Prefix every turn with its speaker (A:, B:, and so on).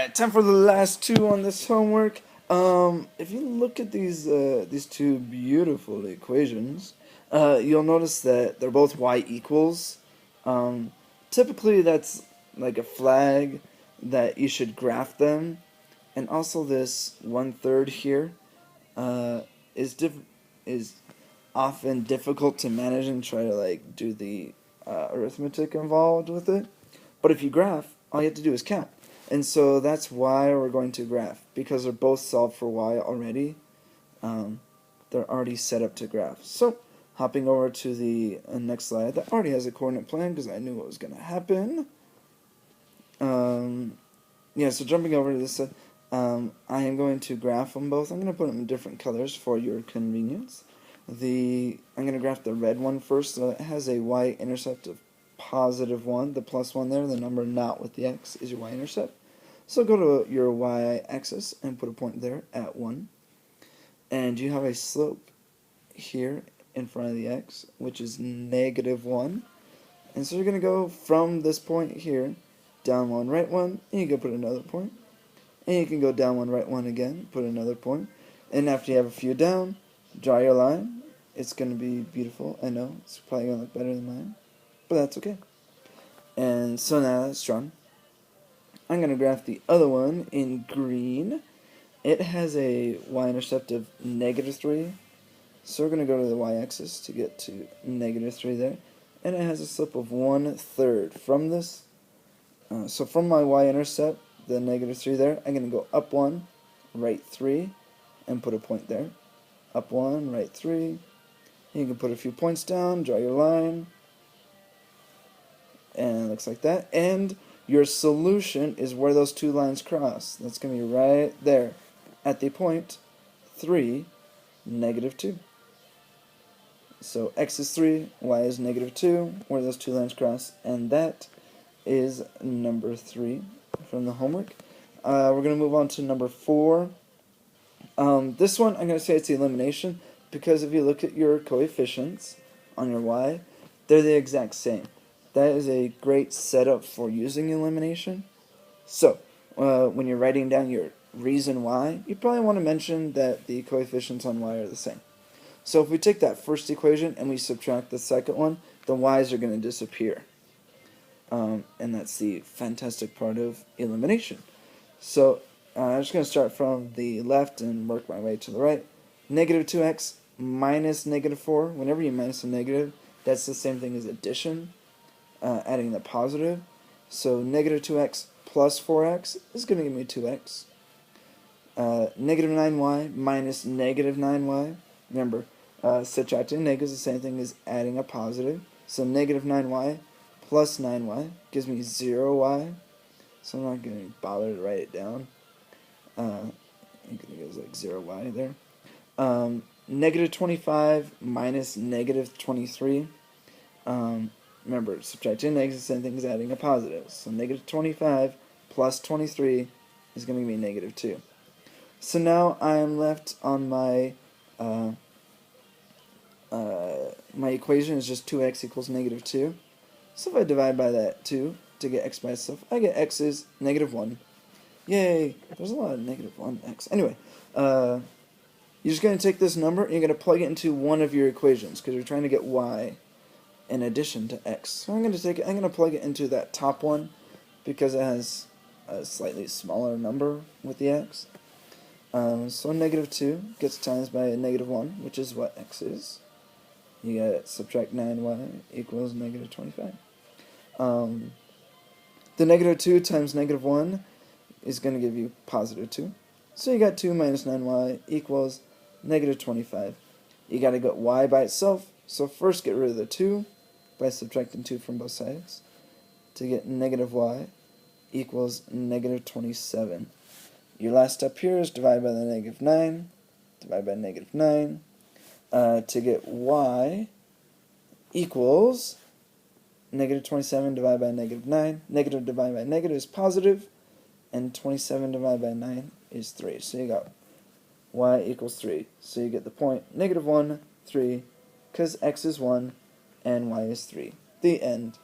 A: Alright, time for the last two on this homework. If you look at these two beautiful equations, you'll notice that they're both y equals. Um, Typically, that's like a flag that you should graph them. And also, this 1/3 here uh, is often difficult to manage and try to like do the arithmetic involved with it. But if you graph, all you have to do is count. And so that's why we're going to graph, because they're both solved for y already. They're already set up to graph. So, hopping over to the next slide, that already has a coordinate plan because I knew what was going to happen. Yeah, so jumping over to this side, I am going to graph them both. I'm going to put them in different colors for your convenience. I'm going to graph the red one first, so it has a y-intercept of +1, the +1 there, the number not with the x is your y-intercept. So go to your y-axis and put a point there at 1. And you have a slope here in front of the x, which is -1. And so you're going to go from this point here, down one, right one, and you can put another point. And you can go down one, right one again, put another point. And after you have a few down, draw your line. It's going to be beautiful. I know, it's probably going to look better than mine, but that's okay. And so now that's drawn. I'm going to graph the other one in green. It has a y-intercept of -3. So we're going to go to the y-axis to get to -3 there. And it has a slope of 1/3 from this. So from my y-intercept, the -3 there, I'm going to go up 1, right 3, and put a point there. Up 1, right 3. You can put a few points down, draw your line. And it looks like that. And your solution is where those two lines cross. That's going to be right there at the point 3, -2. So x is 3, y is -2, where those two lines cross. And that is number 3 from the homework. We're going to move on to number 4. This one, I'm going to say it's the elimination, because if you look at your coefficients on your y, they're the exact same. That is a great setup for using elimination. So, when you're writing down your reason why, you probably want to mention that the coefficients on y are the same. So if we take that first equation and we subtract the second one, the y's are going to disappear. And that's the fantastic part of elimination. So I'm just going to start from the left and work my way to the right. -2x minus -4. Whenever you minus a negative, that's the same thing as addition, adding the positive. So -2x plus 4x is going to give me 2x. -9y minus -9y. Remember, subtracting a negative is the same thing as adding a positive. So -9y plus 9y gives me 0y. So I'm not going to bother to write it down. I think it goes like 0y there. -25 minus -23. Remember, subtracting negatives is the same thing as adding a positive. So -25 plus 23 is going to give me -2. So now I am left on my my equation is just 2x equals -2. So if I divide by that 2 to get x by itself, I get x is -1. Yay! There's a lot of -1x. Anyway, you're just going to take this number and you're going to plug it into one of your equations because you're trying to get y in addition to x. So I'm going to plug it into that top one because it has a slightly smaller number with the x. So -2 gets times by -1, which is what x is. You get subtract 9y equals -25. The -2 times -1 is going to give you +2. So you got 2 minus 9y equals -25. You got to get y by itself. So first get rid of the 2 by subtracting 2 from both sides to get -y equals -27. Your last step here is divide by the -9, divide by -9, to get y equals -27 divided by -9. Negative divided by negative is positive, and 27 divided by 9 is 3. So you got y equals 3. So you get the point -1, 3, because x is 1 and y is 3. The end.